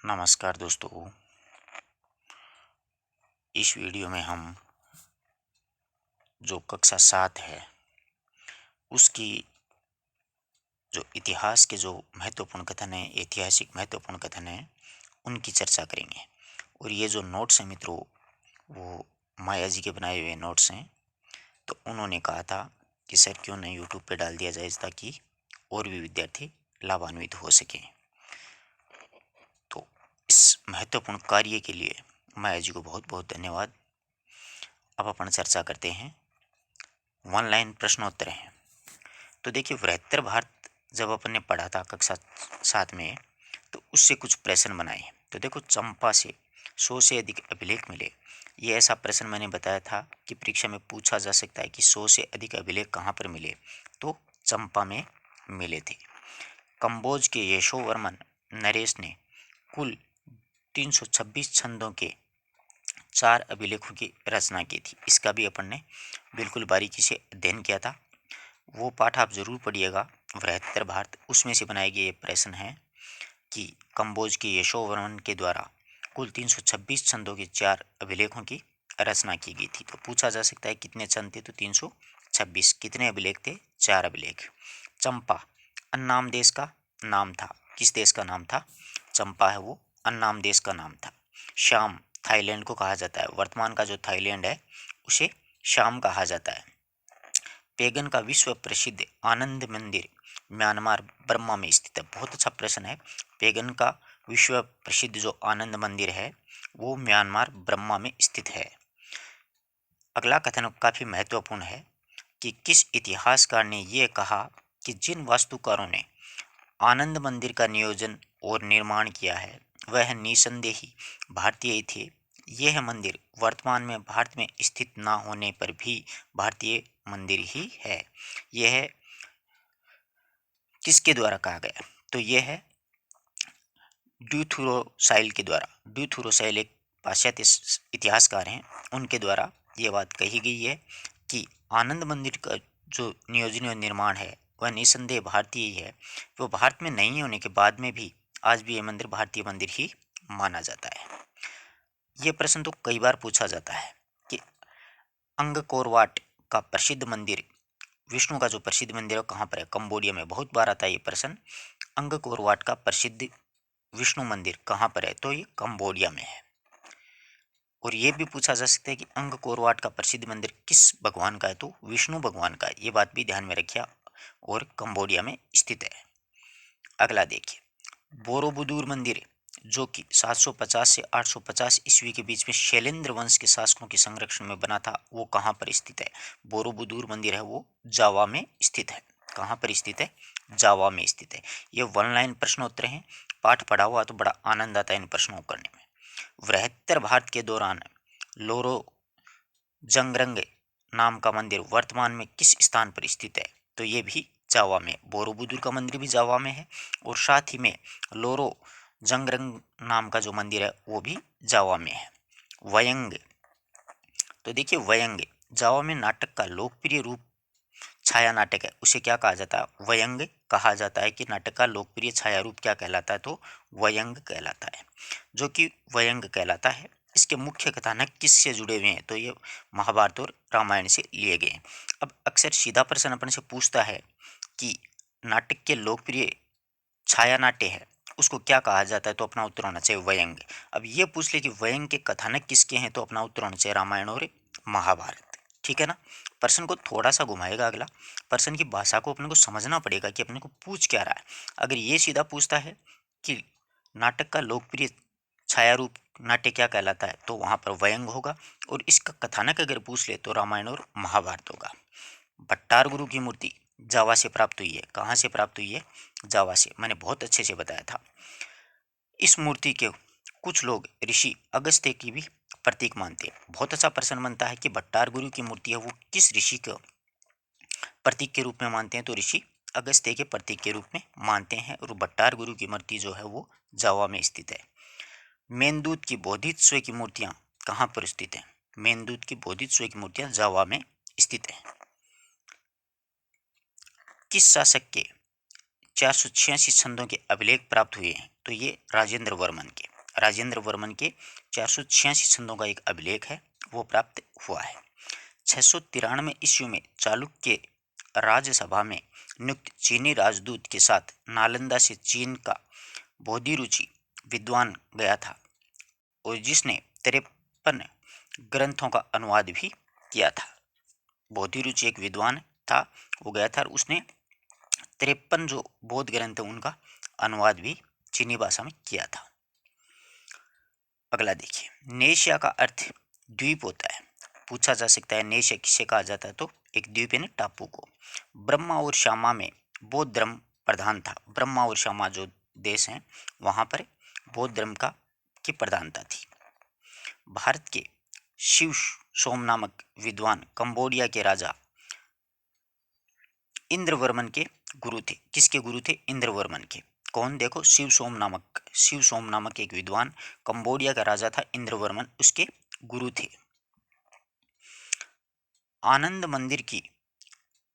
नमस्कार दोस्तों। इस वीडियो में हम जो कक्षा 7 है उसकी जो इतिहास के जो महत्वपूर्ण कथन है, ऐतिहासिक महत्वपूर्ण कथन है, उनकी चर्चा करेंगे। और ये जो नोट्स हैं मित्रों, वो माया जी के बनाए हुए नोट्स हैं। तो उन्होंने कहा था कि सर क्यों नहीं यूट्यूब पे डाल दिया जाए ताकि और भी विद्यार्थी लाभान्वित हो सकें। तो इस महत्वपूर्ण कार्य के लिए माया जी को बहुत बहुत धन्यवाद। अब अपन चर्चा करते हैं। वन लाइन प्रश्नोत्तर हैं। तो देखिए, वृहत्तर भारत जब अपन ने पढ़ा था कक्षा 7 में, तो उससे कुछ प्रश्न बनाए। तो देखो, चंपा से 100 से अधिक अभिलेख मिले। ये ऐसा प्रश्न मैंने बताया था कि परीक्षा में पूछा जा सकता है कि 100 से अधिक अभिलेख कहाँ पर मिले, तो चंपा में मिले थे। कंबोज के यशोवर्मन नरेश ने कुल 326 छंदों के 4 अभिलेखों की रचना की थी। इसका भी अपन ने बिल्कुल बारीकी से अध्ययन किया था। वो पाठ आप जरूर पढ़िएगा, वृहत्तर भारत। उसमें से बनाए गए ये प्रश्न है कि कंबोज के यशोवर्मन के द्वारा कुल 326 छंदों के 4 अभिलेखों की रचना की गई थी। तो पूछा जा सकता है कितने छंद थे, तो 326। कितने अभिलेख थे? 4 अभिलेख। चंपा अन्नाम देश का नाम था। किस देश का नाम था? चंपा है वो अन्नाम देश का नाम था। श्याम थाईलैंड को कहा जाता है। वर्तमान का जो थाईलैंड है उसे श्याम कहा जाता है। पेगन का विश्व प्रसिद्ध आनंद मंदिर म्यांमार बर्मा में स्थित है। बहुत अच्छा प्रश्न है। पेगन का विश्व प्रसिद्ध जो आनंद मंदिर है वो म्यांमार बर्मा में स्थित है। अगला कथन काफी महत्वपूर्ण है कि किस इतिहासकार ने यह कहा कि जिन वास्तुकारों ने आनंद मंदिर का नियोजन और निर्माण किया है वह निसंदेह ही भारतीय ही थे। यह मंदिर वर्तमान में भारत में स्थित न होने पर भी भारतीय मंदिर ही है। यह किसके द्वारा कहा गया? तो यह है ड्यूथुरोसाइल के द्वारा। ड्यूथुरोसाइल एक पाश्चात्य इतिहासकार हैं, उनके द्वारा यह बात कही गई है कि आनंद मंदिर का जो नियोजन और निर्माण है वह निसंदेह भारतीय ही है। वो भारत में नहीं होने के बाद में भी आज भी यह मंदिर भारतीय मंदिर ही माना जाता है। यह प्रश्न तो कई बार पूछा जाता है कि अंगकोरवाट का प्रसिद्ध मंदिर, विष्णु का जो प्रसिद्ध मंदिर है कहाँ पर है? कंबोडिया में। बहुत बार आता है ये प्रश्न। अंगकोरवाट का प्रसिद्ध विष्णु मंदिर कहाँ पर है? तो ये कंबोडिया में है। और ये भी पूछा जा सकता है कि अंगकोरवाट का प्रसिद्ध मंदिर किस भगवान का है? तो विष्णु भगवान का है। ये बात भी ध्यान में रखिए, और कंबोडिया में स्थित है। अगला देखिए, बोरोबुदूर मंदिर जो कि 750 से 850 ईस्वी के बीच में शैलेंद्र वंश के शासकों के संरक्षण में बना था, वो कहाँ पर स्थित है? बोरोबुदूर मंदिर है वो जावा में स्थित है। कहाँ पर स्थित है? जावा में स्थित है। ये वन लाइन प्रश्नोत्तर हैं। पाठ पढ़ा हुआ तो बड़ा आनंद आता है इन प्रश्नों को करने में। वृहत्तर भारत के दौरान लोरो जंगरंग नाम का मंदिर वर्तमान में किस स्थान पर स्थित है? तो ये भी जावा में। बोरोबुदुर का मंदिर भी जावा में है, और साथ ही में लोरो जंगरंग नाम का जो मंदिर है वो भी जावा में है। वयंग, तो देखिए वयंग जावा में नाटक का लोकप्रिय रूप छाया नाटक है, उसे क्या कहा जाता है? वयंग कहा जाता है। कि नाटक का लोकप्रिय छाया रूप क्या कहलाता है? तो वयंग कहलाता है। जो कि वयंग कहलाता है। इसके मुख्य कथानक किससे जुड़े हुए हैं? तो ये महाभारत और रामायण से लिए गए हैं। अब अक्सर सीधा प्रश्न अपन से पूछता है कि नाटक के लोकप्रिय छाया नाट्य है उसको क्या कहा जाता है? तो अपना उत्तर होना चाहिए वयंग। अब ये पूछ ले कि वयंग के कथानक किसके हैं, तो अपना उत्तर होना चाहिए रामायण और महाभारत। ठीक है ना? प्रश्न को थोड़ा सा घुमाएगा अगला। प्रश्न की भाषा को अपने को समझना पड़ेगा कि अपने को पूछ क्या रहा है। अगर ये सीधा पूछता है कि नाटक का लोकप्रिय छाया रूप नाट्य क्या कहलाता है, तो वहां पर वयंग होगा। और इसका कथानक अगर पूछ ले तो रामायण और महाभारत होगा। भट्टार गुरु की मूर्ति जावा से प्राप्त हुई है। कहाँ से प्राप्त हुई है? जावा से। मैंने बहुत अच्छे से बताया था। इस मूर्ति के कुछ लोग ऋषि अगस्त्य की भी प्रतीक मानते हैं। बहुत अच्छा प्रश्न बनता है कि भट्टार गुरु की मूर्ति है वो किस ऋषि को प्रतीक के रूप में मानते हैं? तो ऋषि अगस्त्य के प्रतीक के रूप में मानते हैं। और भट्टार गुरु की मूर्ति जो है वो जावा में स्थित है। मेनदूत की बोधिसत्व की मूर्तियां कहाँ पर स्थित है? मेनदूत की बोधिसत्व की मूर्तियां जावा में स्थित है। किस शासक के 486 छंदों के अभिलेख प्राप्त हुए हैं? तो ये राजेंद्र वर्मन के 486 छंदों का एक अभिलेख है, वो प्राप्त हुआ है। 693 ईस्वी में चालुक्य राज्यसभा में नियुक्त चीनी राजदूत के साथ नालंदा से चीन का बोधिरुचि विद्वान गया था, और जिसने 53 ग्रंथों का अनुवाद भी किया था। बोधिरुचि एक विद्वान था, वो गया था और उसने 53 जो बौद्ध ग्रंथ है उनका अनुवाद भी चीनी भाषा में किया था। अगला देखिए, नेशिया का अर्थ द्वीप होता है। पूछा जा सकता है नेशिया किसे कहा जाता है, तो एक द्वीप है ना, टापू को। ब्रह्मा और श्यामा में बौद्ध धर्म प्रधान था। ब्रह्मा और श्यामा जो देश हैं वहाँ पर बौद्ध धर्म की प्रधानता थी। भारत के शिव सोम नामक विद्वान कंबोडिया के राजा इंद्रवर्मन के गुरु थे। किसके गुरु थे? इंद्रवर्मन के। कौन? देखो, शिव सोम नामक एक विद्वान कंबोडिया का राजा था इंद्रवर्मन, उसके गुरु थे। आनंद मंदिर की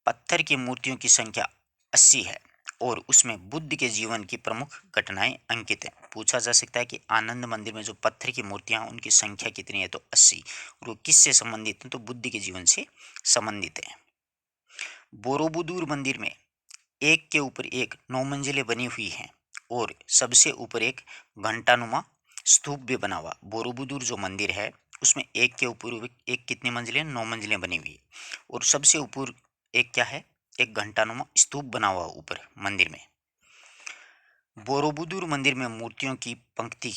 पत्थर की मूर्तियों की संख्या 80 है और उसमें बुद्ध के जीवन की प्रमुख घटनाएं अंकित हैं। पूछा जा सकता है कि आनंद मंदिर में जो पत्थर की मूर्तियां हैं उनकी संख्या कितनी है, तो 80। और वो किससे संबंधित हैं, तो बुद्ध के जीवन से संबंधित है। बोरोबुदूर मंदिर में एक के ऊपर एक 9 मंजिलें बनी हुई हैं और सबसे ऊपर एक घंटानुमा स्तूप भी बना हुआ। बोरोबुदूर जो मंदिर है उसमें एक के ऊपर एक कितनी मंजिलें? 9 मंजिलें बनी हुई और सबसे ऊपर एक क्या है? एक घंटानुमा स्तूप बना हुआ ऊपर मंदिर में। बोरोबुदूर मंदिर में मूर्तियों की पंक्ति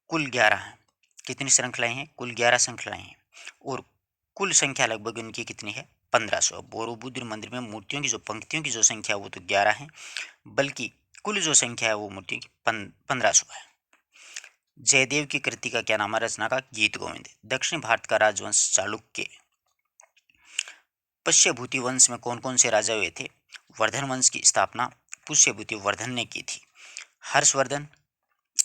कुल 11 है। कितनी श्रृंखलाएं हैं? कुल 11 श्रृंखलाएं हैं और कुल संख्या लगभग इनकी कितनी है? 1500। बोरोबुदूर मंदिर में मूर्तियों की जो पंक्तियों की जो संख्या है वो तो 11 है, बल्कि कुल जो संख्या है वो मूर्तियों की 1500 है। जयदेव की कृति का क्या नाम है? रचना का गीत गोविंद। दक्षिण भारत का राजवंश चालुक्य पुष्यभूति वंश में कौन कौन से राजा हुए थे? वर्धन वंश की स्थापना पुष्यभूति वर्धन ने की थी। हर्षवर्धन,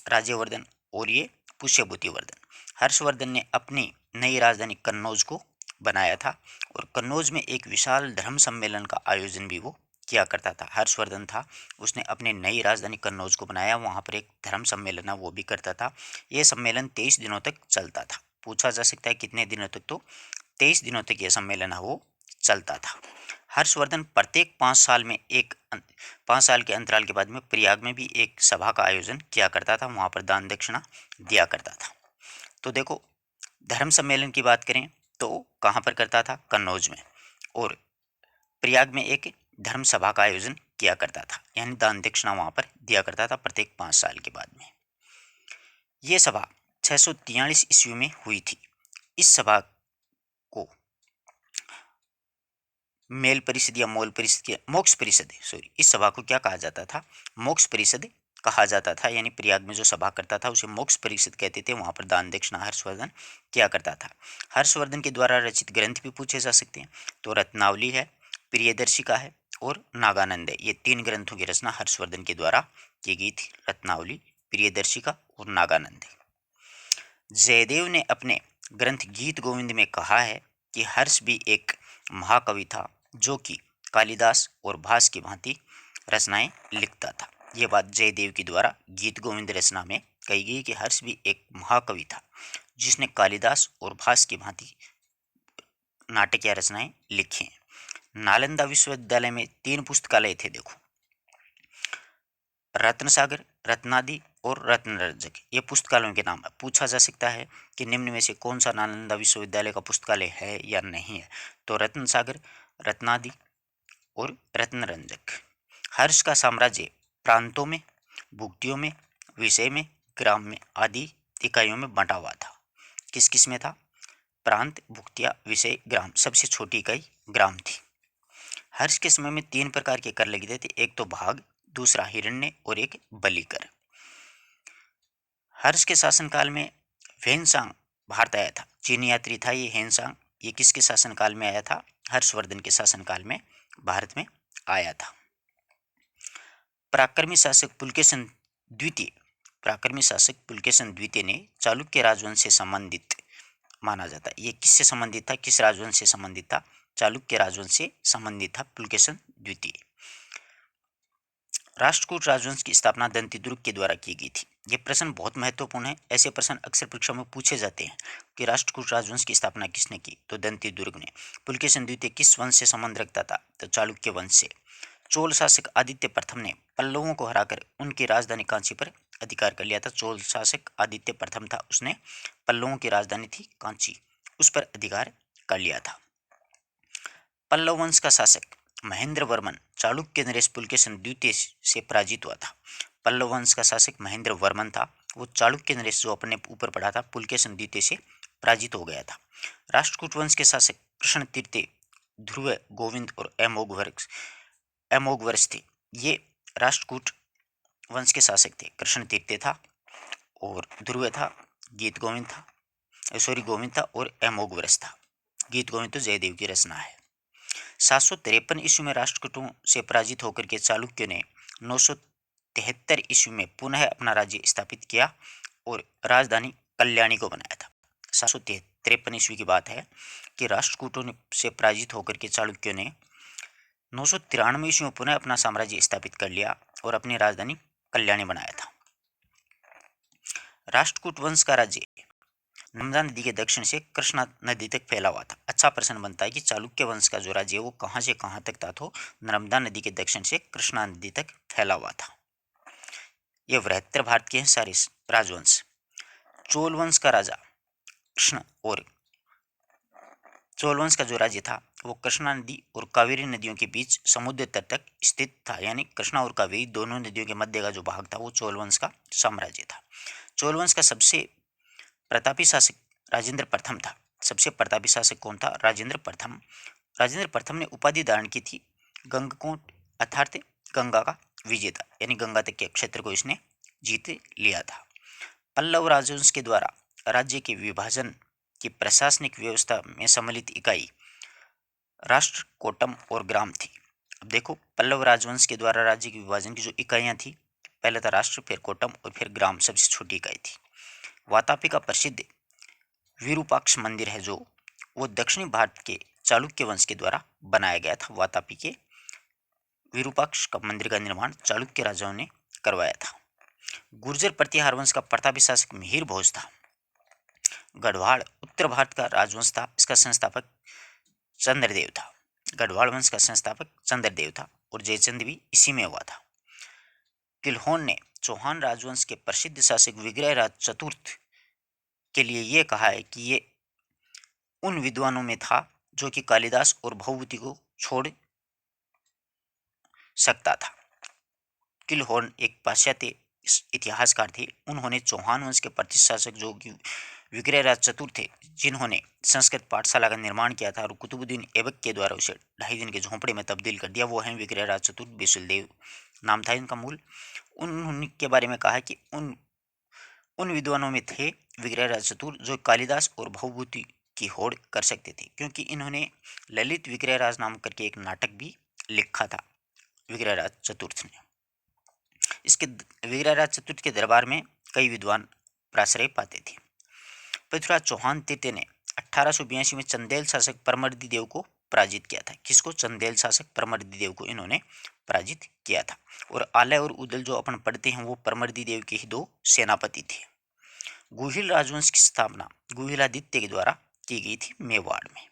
राज्यवर्धन और ये पुष्यभूति वर्धन। हर्षवर्धन ने अपनी नई राजधानी कन्नौज को बनाया था और कन्नौज में एक विशाल धर्म सम्मेलन का आयोजन भी वो किया करता था। हर्षवर्धन था, उसने अपनी नई राजधानी कन्नौज को बनाया, वहाँ पर एक धर्म सम्मेलन है वो भी करता था। ये सम्मेलन 23 दिनों तक चलता था। पूछा जा सकता है कितने दिनों तक, तो 23 दिनों तक यह सम्मेलन है वो चलता था। हर्षवर्धन प्रत्येक 5 साल के अंतराल के बाद में प्रयाग में भी एक सभा का आयोजन किया करता था, वहाँ पर दान दक्षिणा दिया करता था। तो देखो, धर्म सम्मेलन की बात करें तो कहाँ पर करता था? कन्नौज में। और प्रयाग में एक धर्म सभा का आयोजन किया करता था, यानी दान दक्षिणा वहाँ पर दिया करता था प्रत्येक 5 साल के बाद में। ये सभा 643 ईस्वी में हुई थी। इस सभा को मेल परिषद या मोक्ष परिषद, इस सभा को क्या कहा जाता था? मोक्ष परिषद कहा जाता था। यानी प्रयाग में जो सभा करता था उसे मोक्ष परिषद कहते थे। वहां पर दान दक्षिणा हर्षवर्धन किया करता था। हर्षवर्धन के द्वारा रचित ग्रंथ भी पूछे जा सकते हैं, तो रत्नावली है, प्रियदर्शिका है और नागानंद है। ये 3 ग्रंथों की रचना हर्षवर्धन के द्वारा की गई थी, रत्नावली, प्रियदर्शिका और नागानंद। जयदेव ने अपने ग्रंथ गीत गोविंद में कहा है कि हर्ष भी एक महाकवि था जो कि कालिदास और भास की भांति रचनाएं लिखता था। ये बात जयदेव के द्वारा गीत गोविंद रचना में कही गई कि हर्ष भी एक महाकवि था जिसने कालिदास और भास की भांति नाटक या रचनाएं लिखी हैं। नालंदा विश्वविद्यालय में 3 पुस्तकालय थे। देखो, रत्नसागर, रत्नादि और रत्नरंजक, ये पुस्तकालयों के नाम है। पूछा जा सकता है कि निम्न में से कौन सा नालंदा विश्वविद्यालय का पुस्तकालय है या नहीं है, तो रत्नसागर, रत्नादि और रत्नरंजक। हर्ष का साम्राज्य प्रांतों में, भुक्तियों में, विषय में, ग्राम में आदि इकाइयों में बंटा हुआ था। किस किस में था? प्रांत, भुक्तिया, विषय, ग्राम। सबसे छोटी इकाई ग्राम थी। हर्ष के समय में 3 प्रकार के कर लगे थे, एक तो भाग, दूसरा हिरण्य और एक बलिकर। हर्ष के शासनकाल में ह्वेनसांग भारत आया था। चीनी यात्री था ये ह्वेनसांग। ये किसके शासनकाल में आया था? हर्षवर्धन के शासनकाल में भारत में आया था। पराक्रमी शासक पुलकेशन द्वितीय ने चालुक्य राजवंश से संबंधित माना जाता है। ये किससे संबंधित था? किस राजवंश से संबंधित था? चालुक्य राजवंश से संबंधित था पुलकेशन द्वितीय। राष्ट्रकूट राजवंश की स्थापना दंतिदुर्ग के द्वारा की गई थी। ये प्रश्न बहुत महत्वपूर्ण है। ऐसे प्रश्न अक्सर परीक्षा में पूछे जाते हैं कि राष्ट्रकूट राजवंश की स्थापना किसने की, तो दंतिदुर्ग ने। पुलकेशिन द्वितीय किस वंश से संबंध रखता था, तो चालुक्य वंश से। चोल शासक आदित्य प्रथम ने पल्लवों को हराकर उनकी राजधानी कांची पर अधिकार कर लिया था। चोल शासक आदित्य प्रथम था, उसने पल्लवों की राजधानी थी कांची, उस पर अधिकार कर लिया था। पल्लव वंश का शासक महेंद्र वर्मन चालुक्य नरेश पुलकेशिन द्वितीय से पराजित हुआ था। पल्लव वंश का शासक महेंद्र वर्मन था, वो चालुक्य नरेश जो अपने ऊपर पड़ा था पुलकेशिन द्वितीय से पराजित हो गया था। राष्ट्रकूट वंश के शासक कृष्ण तृतीय, ध्रुव, गोविंद और अमोघवर्ष थे। ये राष्ट्रकूट वंश के शासक थे। कृष्ण तृतीय था और ध्रुव था, गोविंद था और अमोघवर्ष था। गीत गोविंद तो जयदेव की रचना है। 753 ईस्वी में राष्ट्रकूटों से पराजित होकर के चालुक्य ने 973 ईस्वी में पुनः अपना राज्य स्थापित किया और राजधानी कल्याणी को बनाया था। 753 ईस्वी की बात है कि राष्ट्रकूटों से पराजित होकर के चालुक्यों ने 993 ईस्वी में पुनः अपना साम्राज्य स्थापित कर लिया और अपनी राजधानी कल्याणी बनाया था। राष्ट्रकूट वंश का राज्य नर्मदा नदी के दक्षिण से कृष्णा नदी तक फैला हुआ था। अच्छा प्रश्न बनता है कि चालुक्य वंश का जो राज्य है वो कहाँ से कहाँ तक था, तो नर्मदा नदी के दक्षिण से कृष्णा नदी तक फैला हुआ था। यह बृहत्तर भारत के हैं सारे राजवंश। चोल वंश का राजा कृष्ण और चोल वंश का जो राज्य था वो कृष्णा नदी और कावेरी नदियों के बीच समुद्र तट तक स्थित था, यानी कृष्णा और कावेरी दोनों नदियों के मध्य का जो भाग था वो चोल वंश का साम्राज्य था। चोल वंश का सबसे प्रतापी शासक राजेंद्र प्रथम था। सबसे प्रतापी शासक कौन था, राजेंद्र प्रथम। राजेंद्र प्रथम ने उपाधि धारण की थी गंगकोट, अर्थात गंगा का विजेता, यानी गंगा तक के क्षेत्र को इसने जीत लिया था। पल्लव राजवंश के द्वारा राज्य के विभाजन की प्रशासनिक व्यवस्था में सम्मिलित इकाई राष्ट्र, कोटम और ग्राम थी। अब देखो, पल्लव राजवंश के द्वारा राज्य के विभाजन की जो इकाइयां थी, पहले था राष्ट्र, फिर कोटम और फिर ग्राम, सबसे छोटी इकाई थी। वातापी का प्रसिद्ध विरूपाक्ष मंदिर है जो वो दक्षिणी भारत के चालुक्य वंश के द्वारा बनाया गया था। वातापी के विरूपाक्ष का मंदिर का निर्माण चालुक्य राजाओं ने करवाया था। गुर्जर प्रतिहार वंश का प्रतापी शासक मिहिर भोज था। गढ़वाल उत्तर भारत का राजवंश था, इसका संस्थापक चंद्रदेव था। गढ़वाल वंश का संस्थापक चंद्रदेव था और जयचंद भी इसी में हुआ था। किल्होन ने चौहान राजवंश के प्रसिद्ध शासक विग्रहराज चतुर्थ के लिए यह कहा है कि ये उन विद्वानों में था जो कि कालिदास और भवभूति को छोड़ सकता था। किलहोर्न एक पाश्चात्य इतिहासकार थे। उन्होंने चौहान वंश के प्रतिष्ठित शासक जो कि विग्रहराज चतुर थे, जिन्होंने संस्कृत पाठशाला का निर्माण किया था और कुतुबुद्दीन ऐबक के द्वारा उसे 2.5 दिन के झोंपड़े में तब्दील कर दिया, वो हैं विग्रहराज चतुर। बिसुलदेव नाम था इनका मूल। उनके बारे में कहा है कि उन विद्वानों में थे विग्रहराज चतुर जो कालिदास और भवभूति की होड़ कर सकते थे, क्योंकि इन्होंने ललित विग्रहराज नाम करके एक नाटक भी लिखा था विग्रहराज चतुर्थ ने। इसके विग्रहराज चतुर्थ के दरबार में कई विद्वान प्राश्रय पाते थे। पृथ्वीराज चौहान तृतीय ने 1882 में चंदेल शासक परमर्दी देव को पराजित किया था। किसको? चंदेल शासक परमर्दी देव को इन्होंने पराजित किया था। और आलय और उदल जो अपन पढ़ते हैं वो परमर्दी देव के ही 2 सेनापति थे। गुहिल राजवंश की स्थापना गुहिलादित्य के द्वारा की गई थी मेवाड़ में।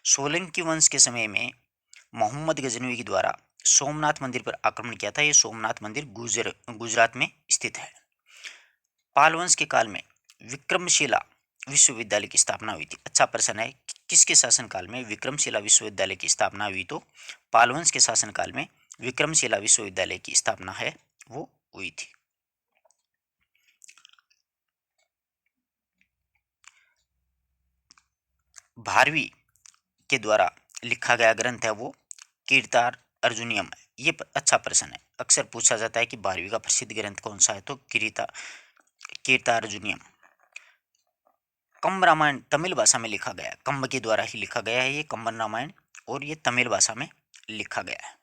सोलंकी वंश के समय में मोहम्मद गजनवी के द्वारा सोमनाथ मंदिर पर आक्रमण किया था। यह सोमनाथ मंदिर गुजरात में स्थित है। पाल वंश के काल में विक्रमशिला विश्वविद्यालय की स्थापना हुई थी। अच्छा प्रश्न है, किसके शासनकाल में विक्रमशिला विश्वविद्यालय की स्थापना हुई? तो पाल वंश के शासनकाल में विक्रमशिला विश्वविद्यालय की स्थापना है वो हुई थी। भारवी के द्वारा लिखा गया ग्रंथ है वो कीर्तार अर्जुनियम है। ये अच्छा प्रश्न है, अक्सर पूछा जाता है कि भारवी का प्रसिद्ध ग्रंथ कौन सा है, तो कीर्तार्जुनियम। कंब रामायण तमिल भाषा में लिखा गया, कंब के द्वारा ही लिखा गया है ये कंबन रामायण, और ये तमिल भाषा में लिखा गया है।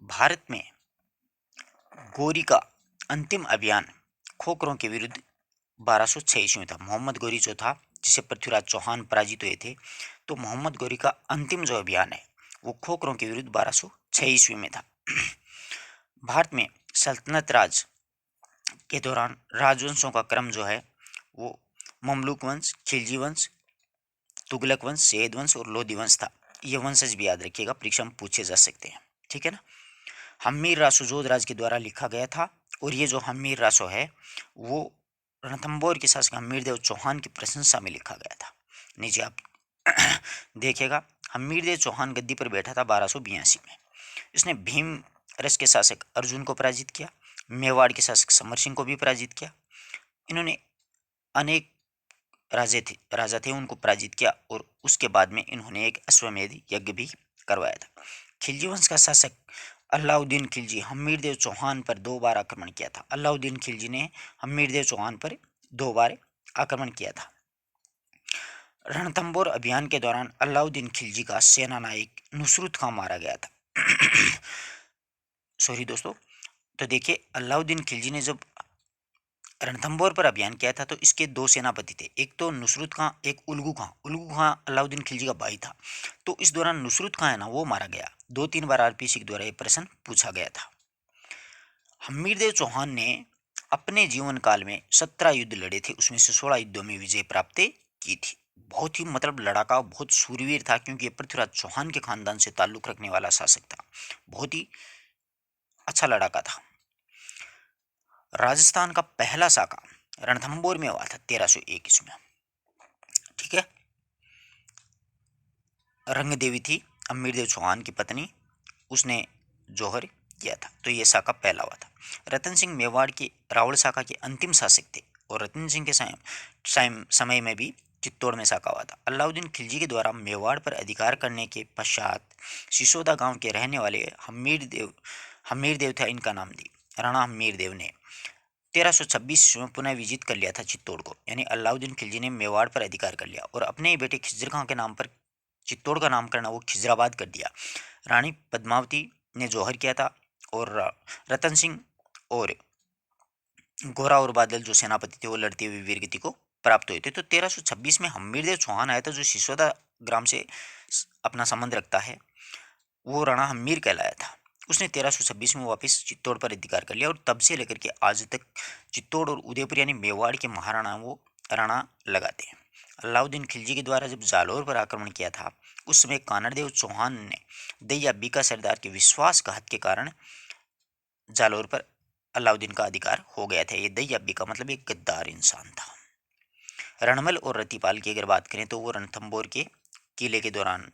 भारत में गोरी का अंतिम अभियान खोखरों के विरुद्ध 1206 ईस्वी में था। मोहम्मद गोरी जो था, जिसे पृथ्वीराज चौहान पराजित हुए थे, तो मोहम्मद गोरी का अंतिम जो अभियान है वो खोखरों के विरुद्ध 1206 ईस्वी में था। भारत में सल्तनत राज के दौरान राजवंशों का क्रम जो है वो ममलूक वंश, खिलजी वंश, तुगलक वंश, सैयद वंश और लोधी वंश था। ये वंशज भी याद रखिएगा, परीक्षा में पूछे जा सकते हैं। ठीक है ना। हम्मीर रासो जोध राज के द्वारा लिखा गया था और ये जो हम्मीर रासो है वो रणथंबोर के शासक हम्मीर देव चौहान की प्रशंसा में लिखा गया था। नीचे आप देखिएगा, हम्मीर देव चौहान गद्दी पर बैठा था 1282 में। इसने भीम रस के शासक अर्जुन को पराजित किया, मेवाड़ के शासक समर सिंह को भी पराजित किया। इन्होंने अनेक राजा थे उनको पराजित किया और उसके बाद में इन्होंने एक अश्वमेध यज्ञ भी करवाया था। खिलजी वंश का शासक अलाउद्दीन खिलजी हम्मीर देव चौहान पर 2 बार आक्रमण किया था। अलाउद्दीन खिलजी ने हम्मीर देव चौहान पर 2 बार आक्रमण किया था। रणथंबोर अभियान के दौरान अलाउद्दीन खिलजी का सेना नायक नुसरत खां मारा गया था। सॉरी दोस्तों, तो देखिए अलाउद्दीन खिलजी ने जब रणथंबोर पर अभियान किया था तो इसके 2 सेनापति थे, एक तो नुसरत खां, एक उल्गू खां। उल्गू खां अलाउद्दीन खिलजी का भाई था। तो इस दौरान नुसरत खां है ना वो मारा गया। 2-3 बार आरपीसी के द्वारा यह प्रश्न पूछा गया था। हम्मीरदेव चौहान ने अपने जीवन काल में 17 युद्ध लड़े थे, उसमें से 16 युद्धों में विजय प्राप्त की थी। बहुत ही मतलब लड़ाका, बहुत सूरवीर था, क्योंकि पृथ्वीराज चौहान के खानदान से ताल्लुक रखने वाला शासक था। बहुत ही अच्छा लड़ाका था। राजस्थान का पहला साका रणथंबोर में हुआ था 1301 ईस्वी में। ठीक है। रंग देवी थी अम्मीरदेव चौहान की पत्नी, उसने जौहर किया था। तो ये साका पहला हुआ था। रतन सिंह मेवाड़ के रावल साका के अंतिम शासक थे और रतन सिंह के समय में भी चित्तौड़ में साका हुआ था। अलाउद्दीन खिलजी के द्वारा मेवाड़ पर अधिकार करने के पश्चात सिसोदा गांव के रहने वाले हमीर देव था इनका नाम दी। राणा हमीर देव ने 1326 में पुनः विजित कर लिया था चित्तौड़ को, यानी अलाउद्दीन खिलजी ने मेवाड़ पर अधिकार कर लिया और अपने ही बेटे खिज्र खां के नाम पर चित्तौड़ का नामकरण वो खिजराबाद कर दिया। रानी पद्मावती ने जौहर किया था और रतन सिंह और गोरा और बादल जो सेनापति थे वो लड़ते हुए वीरगति को प्राप्त हुए थे। तो 1326 में हम्मीरदेव चौहान आया था जो सिसोदा ग्राम से अपना संबंध रखता है, वो राणा हम्मीर कहलाया था। उसने 1326 में वापस चित्तौड़ पर अधिकार कर लिया और तब से लेकर के आज तक चित्तौड़ और उदयपुर यानी मेवाड़ के महाराणा वो राणा लगाते हैं। अलाउद्दीन खिलजी के द्वारा जब जालौर पर आक्रमण किया था उस समय कानड़देव चौहान ने दैया बीका सरदार के विश्वासघात के कारण जालौर पर अलाउद्दीन का अधिकार हो गया था। ये दैया बीका मतलब एक गद्दार इंसान था। रणमल और रतिपाल की अगर बात करें तो वो रणथंबोर के किले के दौरान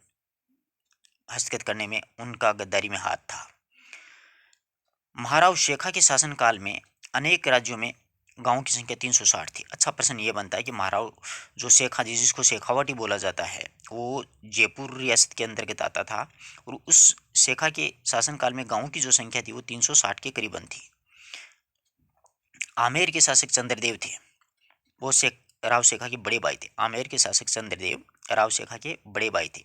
हस्तगत करने में उनका गद्दारी में हाथ था। महाराव शेखा के शासनकाल में अनेक राज्यों में गांवों की संख्या 360 थी। अच्छा प्रश्न ये बनता है कि महाराव जो शेखा जी जिसको शेखावटी बोला जाता है वो जयपुर रियासत के अंतर्गत आता था और उस शेखा के शासनकाल में गांवों की जो संख्या थी वो 360 के करीबन थी। आमेर के शासक चंद्रदेव थे, वो राव शेखा के बड़े भाई थे। आमेर के शासक चंद्रदेव राव शेखा के बड़े भाई थे।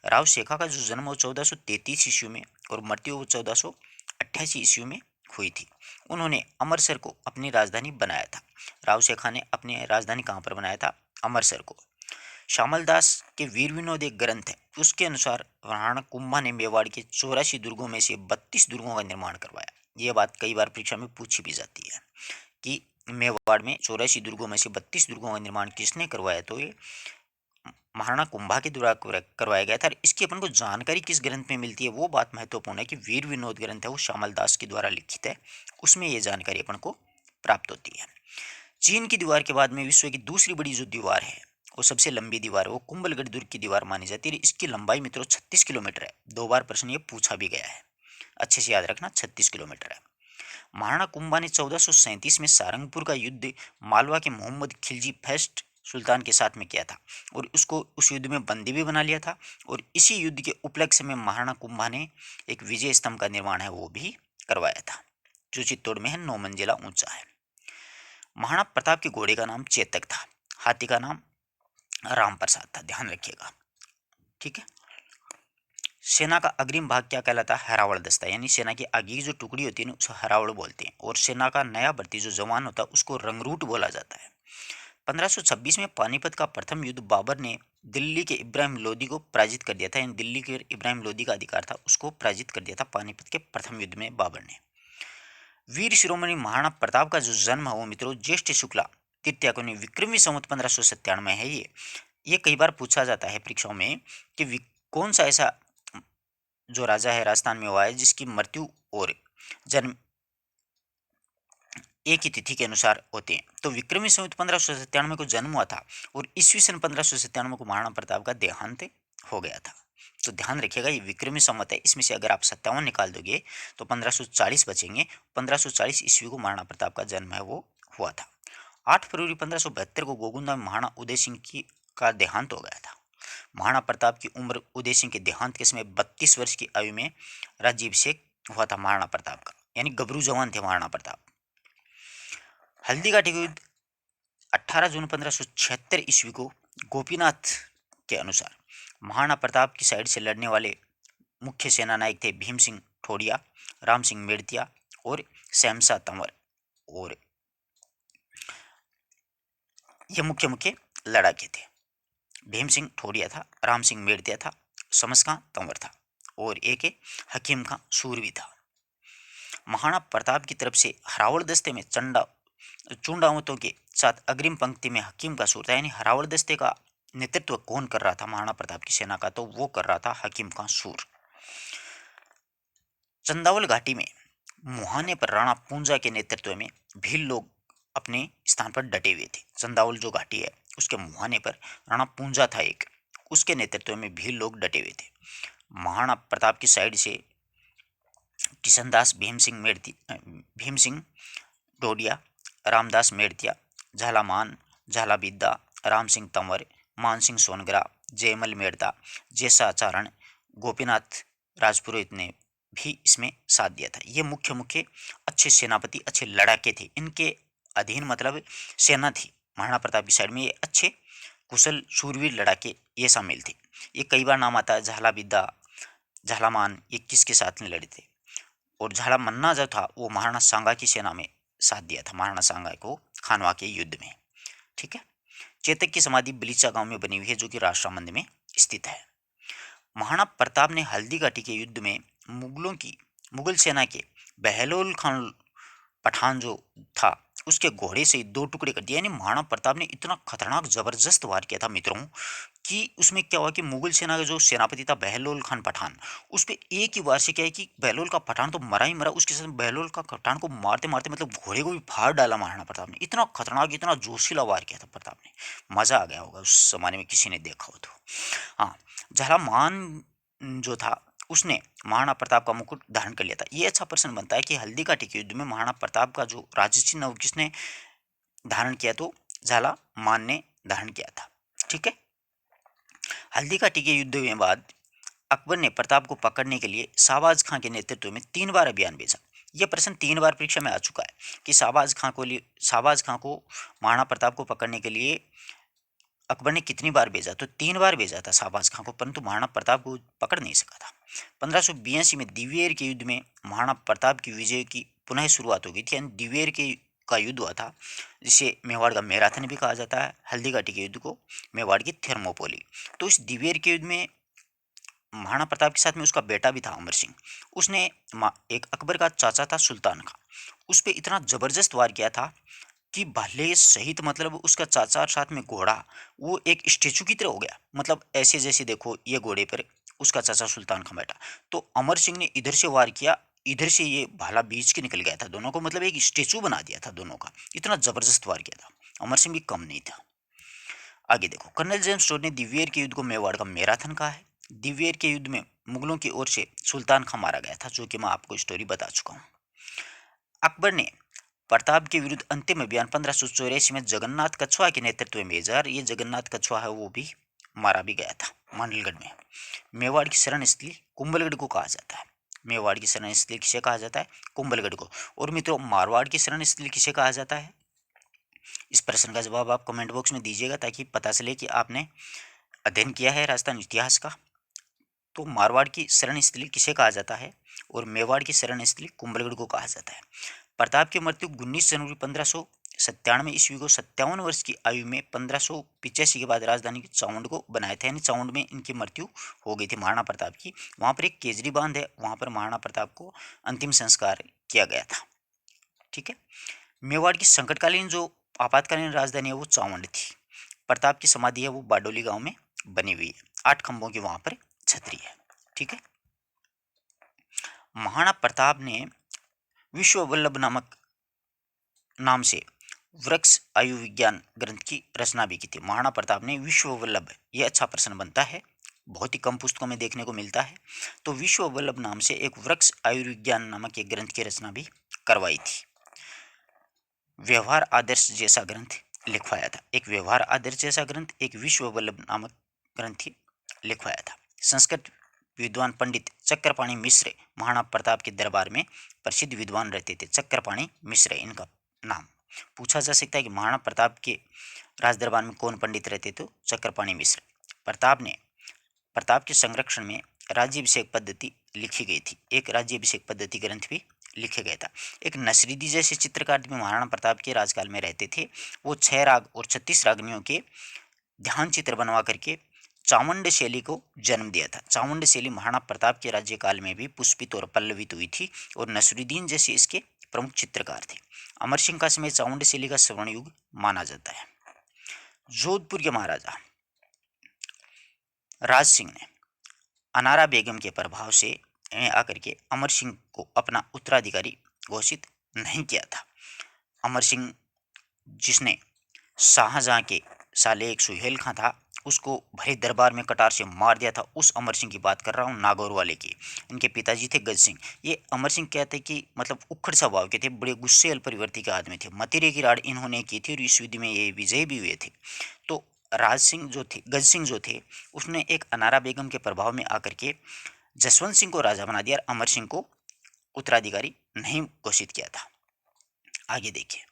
राव शेखा का जो जन्म वो 1433 ईस्वी में और मृत्यु वो 1488 ईस्वी में हुई थी। उन्होंने अमरसर को अपनी राजधानी बनाया था। राव शेखा ने अपनी राजधानी कहाँ पर बनाया था? अमरसर को। श्यामल दास के वीर विनोद एक ग्रंथ है, उसके अनुसार राणा कुंभा ने मेवाड़ के 84 दुर्गों में से 32 दुर्गों का निर्माण करवाया। यह बात कई बार परीक्षा में पूछी भी जाती है कि मेवाड़ में 84 दुर्गों में से 32 दुर्गों का निर्माण किसने करवाया? तो ये महाराणा कुंभा के द्वारा करवाया गया था। इसकी अपन को जानकारी किस ग्रंथ में मिलती है वो बात महत्वपूर्ण है कि वीर विनोद ग्रंथ है वो श्यामल दास के द्वारा लिखित है, उसमें ये जानकारी अपन को प्राप्त होती है। चीन की दीवार के बाद में विश्व की दूसरी बड़ी जो दीवार है वो सबसे लंबी दीवार है वो कुंभलगढ़ दुर्ग की दीवार मानी जाती है। इसकी लंबाई मित्रों 36 किलोमीटर है। 2 बार प्रश्न ये पूछा भी गया है, अच्छे से याद रखना 36 किलोमीटर है। महाराणा कुंभा ने 1437 में सारंगपुर का युद्ध मालवा के मोहम्मद खिलजी फर्स्ट सुल्तान के साथ में किया था और उसको उस युद्ध में बंदी भी बना लिया था। और इसी युद्ध के उपलक्ष्य में महाराणा कुंभा ने एक विजय स्तंभ का निर्माण है वो भी करवाया था जो चित्तौड़ में है, 9 मंजिला ऊंचा है। महाराणा प्रताप के घोड़े का नाम चेतक था, हाथी का नाम राम प्रसाद था, ध्यान रखिएगा। ठीक है। सेना का अग्रिम भाग क्या कहलाता है? हरावल दस्ता, यानी सेना की आगे की जो टुकड़ी होती है ना उसे हरावल बोलते हैं। और सेना का नया भर्ती जो जवान होता है उसको रंगरूट बोला जाता है। 1526 में पानीपत का प्रथम युद्ध बाबर ने दिल्ली के इब्राहिम लोदी को पराजित कर दिया था, यानी दिल्ली के इब्राहिम लोदी का अधिकार था उसको पराजित कर दिया था पानीपत के प्रथम युद्ध में बाबर ने। वीर शिरोमणि महाराणा प्रताप का जो जन्म है वो मित्रों ज्येष्ठ शुक्ला तृतीया को विक्रमी संवत 1597 है। ये कई बार पूछा जाता है परीक्षाओं में कि कौन सा ऐसा जो राजा है राजस्थान में हुआ है जिसकी मृत्यु और जन्म एक ही तिथि के अनुसार होते हैं। तो विक्रमी संवत 1597 को जन्म हुआ था और ईस्वी सन 1597 को महाराणा प्रताप का देहांत हो गया था। तो ध्यान रखिएगा ये विक्रमी संवत है, इसमें से अगर आप 57 निकाल दोगे तो 1540 बचेंगे। 1540 ईस्वी को महाराणा प्रताप का जन्म है वो हुआ था। 8 फरवरी 1572 को गोगुंदा में महाराणा उदय सिंह की का देहांत हो गया था। महाराणा प्रताप की उम्र उदय सिंह के देहांत के समय 32 वर्ष की आयु में राज्याभिषेक हुआ था महाराणा प्रताप का, यानी गबरू जवान थे महाराणा प्रताप। हल्दीघाटी का युद्ध 18 जून 1576 ईस्वी को गोपीनाथ के अनुसार महाराणा प्रताप की साइड से लड़ने वाले मुख्य सेना नायक थे भीम सिंह ठोडिया, राम सिंह मेड़तिया और सहमसा तंवर। और ये मुख्य मुख्य लड़ाके थे। भीम सिंह ठोडिया था, राम सिंह मेड़तिया था, समस खां तंवर था और एक हकीम खां सूरवी था। महाराणा प्रताप की तरफ से हरावल दस्ते में चुंडावतों के साथ अग्रिम पंक्ति में हकीम का सूर था, यानी हरावल दस्ते का नेतृत्व कौन कर रहा था महाराणा प्रताप की सेना का, तो वो कर रहा था हकीम का सूर। चंदावल घाटी में मुहाने पर राणा पूंजा के नेतृत्व में भील लोग अपने स्थान पर डटे हुए थे। चंदावल जो घाटी है उसके मुहाने पर राणा पूंजा था एक, उसके नेतृत्व में भील लोग डटे हुए थे। महाराणा प्रताप की साइड से किशनदास, भीम सिंह डोडिया, रामदास मेड़तिया, झालामान, झालाबिद्दा, राम सिंह तंवर, मान सिंह सोनगरा, जयमल मेड़ता, जैसाचारण, गोपीनाथ राजपुरोहित ने भी इसमें साथ दिया था। ये मुख्य मुख्य अच्छे सेनापति, अच्छे लड़ाके थे, इनके अधीन मतलब सेना थी महाराणा प्रताप की साइड में। ये अच्छे कुशल शूरवीर लड़ाके ये शामिल थे। ये कई बार नाम आता है झालाबिद्दा, झालामान, ये किसके साथ में लड़े थे। और झालामन्ना जो था वो महाराणा सांगा की सेना में साथ दिया था महाराणा सांगा को खानवा के युद्ध में। ठीक है। चेतक की समाधि बिलीचा गांव में बनी हुई है जो कि राष्ट्रमंद में स्थित है। महाराणा प्रताप ने हल्दी घाटी के युद्ध में मुगल सेना के बहलोल खान पठान जो था उसके घोड़े से 2 टुकड़े कर दिया। यानी महाराणा प्रताप ने इतना खतरनाक जबरदस्त वार किया था मित्रों कि उसमें क्या हुआ कि मुगल सेना का जो सेनापति था बहलोल खान पठान, उस पर एक ही वार से क्या है कि बहलोल का पठान तो मरा ही मरा, उसके साथ बहलोल का पठान को मारते मारते मतलब घोड़े को भी फाड़ डाला महाराणा प्रताप ने। इतना खतरनाक, इतना जोशीला वार किया था प्रताप ने, मजा आ गया होगा उस जमाने में किसी ने देखा हो तो। हाँ, झालामान जो था उसने महाराणा प्रताप का मुकुट धारण कर लिया था। ये अच्छा प्रश्न बनता है कि हल्दी घाटी के युद्ध में महाराणा प्रताप का जो राज्य चिन्ह वो किसने धारण किया, तो झालामान ने धारण किया था। ठीक है। हल्दी घाटी के युद्ध के बाद अकबर ने प्रताप को पकड़ने के लिए शाहबाज खां के नेतृत्व में 3 बार अभियान भेजा। यह प्रश्न 3 बार परीक्षा में आ चुका है कि शाहबाज खां को महाराणा प्रताप को पकड़ने के लिए अकबर ने कितनी बार भेजा, तो 3 बार भेजा था शाहबाज खां को, परंतु महाराणा प्रताप को पकड़ नहीं सका था। 1582 में दिवेर के युद्ध में महाराणा प्रताप की विजय की पुनः शुरुआत हो गई थी, यानी दिवेर के का युद्ध हुआ था जिसे मेवाड़ का मैराथन भी कहा जाता है। हल्दी घाटी के युद्ध को मेवाड़ की थर्मोपोली। तो इस दिवेर के युद्ध में महाराणा प्रताप के साथ में उसका बेटा भी था अमर सिंह। उसने एक अकबर का चाचा था सुल्तान खां, उस पर इतना जबरदस्त वार किया था कि भाले सहित मतलब उसका चाचा और साथ में घोड़ा वो एक स्टेचू की तरह हो गया। मतलब ऐसे जैसे देखो ये घोड़े पर उसका चाचा सुल्तान खां बैठा, तो अमर सिंह ने इधर से वार किया, इधर से ये भाला बीच के निकल गया था दोनों को, मतलब एक स्टेचू बना दिया था दोनों का। इतना जबरदस्त वार किया था, अमर सिंह भी कम नहीं था। आगे देखो, कर्नल जेम्स स्टोर ने दिवेर के युद्ध को मेवाड़ का मैराथन कहा है। दिवेर के युद्ध में मुगलों की ओर से सुल्तान खां मारा गया था, जो कि मैं आपको स्टोरी बता चुका हूँ। अकबर ने प्रताप के विरुद्ध अंतिम अभियान 1584 में जगन्नाथ कछुआ के नेतृत्व में भेजा। ये जगन्नाथ कछुआ है वो भी मारा भी गया था मांडलगढ़ में। मेवाड़ की शरण स्थली कुंभलगढ़ को कहा जाता है। मेवाड़ की शरण स्थली किसे कहा जाता है, कुंभलगढ़ को। और मित्रों, मारवाड़ की शरण स्थली किसे कहा जाता है, इस प्रश्न का जवाब आप कमेंट बॉक्स में दीजिएगा ताकि पता चले कि आपने अध्ययन किया है राजस्थान इतिहास का। तो मारवाड़ की शरण स्थली किसे कहा जाता है और मेवाड़ की शरण स्थली कुंभलगढ़ को कहा जाता है। प्रताप की मृत्यु 19 जनवरी 1597 ईस्वी को 57 वर्ष की आयु में 1585 के बाद राजधानी चाउंड को बनाया था, यानी चाउंड में इनकी मृत्यु हो गई थी महाराणा प्रताप की। वहाँ पर एक केजरी बांध है, वहाँ पर महाराणा प्रताप को अंतिम संस्कार किया गया था। ठीक है। मेवाड़ की संकटकालीन जो आपातकालीन राजधानी है वो चावंड थी। प्रताप की समाधि है वो बारडोली गांव में बनी हुई है। 8 खंभों की वहां पर छतरी है। ठीक है। महाराणा प्रताप ने विश्व वल्लभ नामक नाम से वृक्ष आयु विज्ञान ग्रंथ की रचना भी की थी। महाराणा प्रताप ने विश्व वल्लभ, ये अच्छा प्रश्न बनता है, बहुत ही कम पुस्तकों में देखने को मिलता है। तो विश्व वल्लभ नाम से एक वृक्ष आयुर्विज्ञान नामक एक ग्रंथ की रचना भी करवाई थी। व्यवहार आदर्श जैसा ग्रंथ लिखवाया था। एक व्यवहार आदर्श जैसा ग्रंथ, एक विश्व वल्लभ नामक ग्रंथ लिखवाया था। संस्कृत विद्वान पंडित चक्रपाणि मिश्र महाराणा प्रताप के दरबार में प्रसिद्ध विद्वान रहते थे। चक्रपाणि मिश्र इनका नाम। पूछा जा सकता है कि महाराणा प्रताप के राज दरबार में कौन पंडित रहते, तो चक्रपाणि मिश्र। प्रताप के संरक्षण में राज्याभिषेक पद्धति लिखी गई थी। एक राज्याभिषेक पद्धति ग्रंथ भी लिखे गया था। एक नसरुद्दीन जैसे चित्रकार भी महाराणा प्रताप के राजकाल में रहते थे। वो 6 राग और 36 रागनियों के ध्यान चित्र बनवा करके चावंड शैली को जन्म दिया था। चावंड शैली महाराणा प्रताप के राज्यकाल में भी पुष्पित और पल्लवित हुई थी और नसरुद्दीन जैसे इसके प्रमुख चित्रकार थे। अमर सिंह का समय चावंड शैली का स्वर्ण युग माना जाता है। जोधपुर के महाराजा राज सिंह ने अनारा बेगम के प्रभाव से आकर के अमर सिंह को अपना उत्तराधिकारी घोषित नहीं किया था। अमर सिंह जिसने शाहजहां के साले एक सुहेल खां था उसको भरे दरबार में कटार से मार दिया था, उस अमर सिंह की बात कर रहा हूँ, नागौर वाले की। इनके पिताजी थे गज सिंह। ये अमर सिंह कहते कि मतलब उखड़ स्वभाव के थे, बड़े गुस्से परिवर्ती के आदमी थे। मतिरे की राड़ इन्होंने की थी और इस युद्ध में ये विजय भी हुए थे। तो राज सिंह जो थे, गज सिंह जो थे, उसने एक अनारा बेगम के प्रभाव में आकर के जसवंत सिंह को राजा बना दिया और अमर सिंह को उत्तराधिकारी नहीं घोषित किया था। आगे देखिए,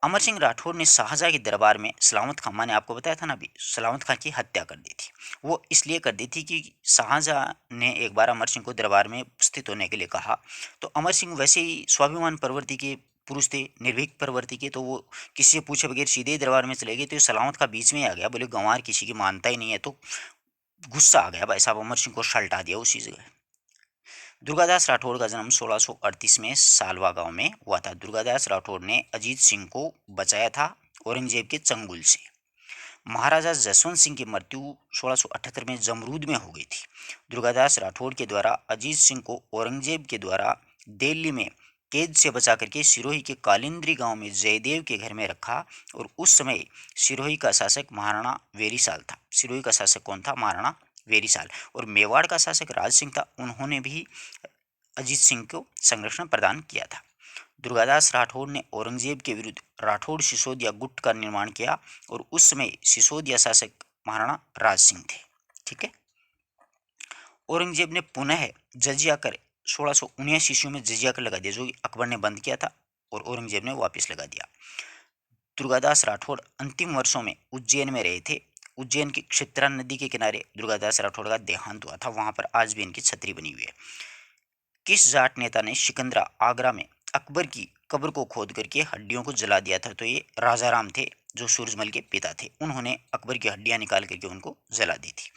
अमर सिंह राठौर ने शाहजहां के दरबार में सलामत खां, मैंने आपको बताया था ना अभी, सलामत खां की हत्या कर दी थी। वो इसलिए कर दी थी कि शाहजहां ने एक बार अमर सिंह को दरबार में उपस्थित होने के लिए कहा। तो अमर सिंह वैसे ही स्वाभिमान प्रवृत्ति के पुरुष थे, निर्भीक प्रवृत्ति के, तो वो किसी से पूछे बगैर सीधे ही दरबार में चले गए। तो सलामत खां बीच में आ गया, बोले गंवार किसी की मानता ही नहीं है। तो गुस्सा आ गया भाई साहब, अमर सिंह को सल्टा दिया उसी जगह। दुर्गादास राठौड़ का जन्म 1638 में सालवा गांव में हुआ था। दुर्गादास राठौड़ ने अजीत सिंह को बचाया था औरंगजेब के चंगुल से। महाराजा जसवंत सिंह की मृत्यु 1678 में जमरूद में हो गई थी। दुर्गादास राठौड़ के द्वारा अजीत सिंह को औरंगजेब के द्वारा दिल्ली में कैद से बचा करके सिरोही के कालिंद्री गांव में जयदेव के घर में रखा और उस समय सिरोही का शासक महाराणा वेरीसाल था। सिरोही का शासक कौन था? महाराणा वेरीसाल। और मेवाड़ का शासक राज सिंह था, उन्होंने भी अजीत सिंह को संरक्षण प्रदान किया था। दुर्गादास राठौड़ ने औरंगजेब के विरुद्ध राठौड़ सिसोदिया गुट का निर्माण किया और उस समय सिसोदिया शासक महाराणा राज सिंह थे। ठीक है। औरंगजेब ने पुनः जजिया कर 1679 ईस्वी में जजिया कर लगा दिया, जो अकबर ने बंद किया था और औरंगजेब ने वापस लगा दिया। दुर्गादास राठौड़ अंतिम वर्षों में उज्जैन में रहे थे। उज्जैन की क्षिप्रा नदी के किनारे दुर्गादास राठौड़ का देहांत हुआ था। वहां पर आज भी इनकी छतरी बनी हुई है। किस जाट नेता ने सिकंदरा आगरा में अकबर की कब्र को खोद करके हड्डियों को जला दिया था? तो ये राजा राम थे, जो सूरजमल के पिता थे। उन्होंने अकबर की हड्डियां निकाल करके उनको जला दी थी।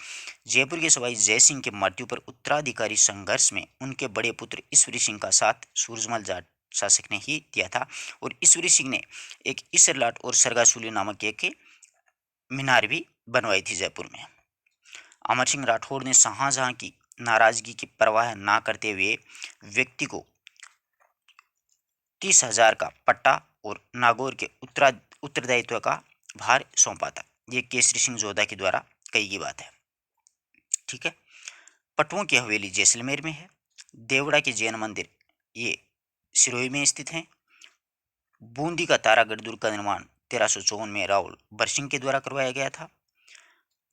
जयपुर के सवाई जय सिंह के मृत्यु पर उत्तराधिकारी संघर्ष में उनके बड़े पुत्र ईश्वरी सिंह का साथ सूरजमल जाट शासक ने ही दिया था और ईश्वरी सिंह ने एक ईसरलाट और सरगासूली नामक एक मीनार भी बनवाई थी जयपुर में। अमर सिंह राठौड़ ने शाहजहां की नाराजगी की परवाह ना करते हुए व्यक्ति को 30,000 का पट्टा और नागौर के उत्तरदायित्व का भार सौंपा था। ये केसरी सिंह जोधा के द्वारा कही गई बात है। ठीक है। पटवों की हवेली जैसलमेर में है। देवड़ा के जैन मंदिर ये सिरोही में स्थित हैं। बूंदी का तारागढ़ दुर्ग का निर्माण 1354 में रावल बरसिंह के द्वारा करवाया गया था।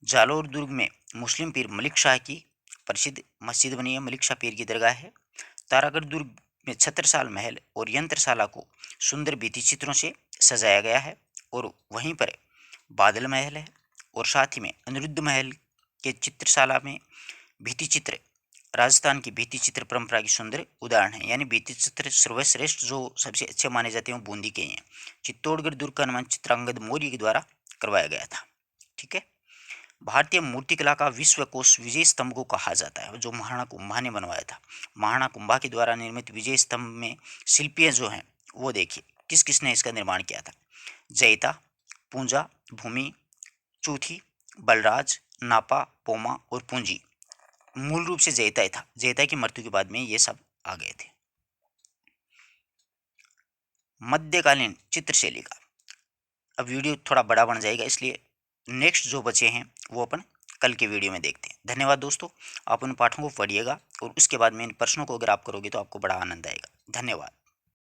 जालौर दुर्ग में मुस्लिम पीर मलिक शाह की प्रसिद्ध मस्जिद बनी है, मलिक शाह पीर की दरगाह है। तारागढ़ दुर्ग में छत्रसाल महल और यंत्रशाला को सुंदर भित्ति चित्रों से सजाया गया है और वहीं पर बादल महल है और साथ ही में अनिरुद्ध महल के चित्रशाला में भित्ति चित्र राजस्थान की भित्ति चित्र परंपरा की सुंदर उदाहरण है। यानी भित्ति चित्र सर्वश्रेष्ठ जो सबसे अच्छे माने जाते हैं बूंदी के हैं। चित्तौड़गढ़ दुर्ग का निर्माण चित्रांगद मौर्य के द्वारा करवाया गया था। ठीक है। भारतीय मूर्तिकला का विश्व कोश विजय स्तंभ को कहा जाता है, जो महाराणा कुंभा ने बनवाया था। महाराणा कुंभा के द्वारा निर्मित विजय स्तंभ में शिल्पियाँ जो हैं वो देखिए किस किसने इसका निर्माण किया था। जयिता, पूंजा, भूमि, चूथी, बलराज, नापा, पोमा और पूंजी। मूल रूप से जयिता ही था। जयिता की मृत्यु के बाद में ये सब आ गए थे। मध्यकालीन चित्रशैली का, अब वीडियो थोड़ा बड़ा बन जाएगा, इसलिए नेक्स्ट जो बचे हैं वो अपन कल के वीडियो में देखते हैं। धन्यवाद दोस्तों, आप उन पाठों को पढ़िएगा और उसके बाद में इन प्रश्नों को अगर आप करोगे तो आपको बड़ा आनंद आएगा। धन्यवाद।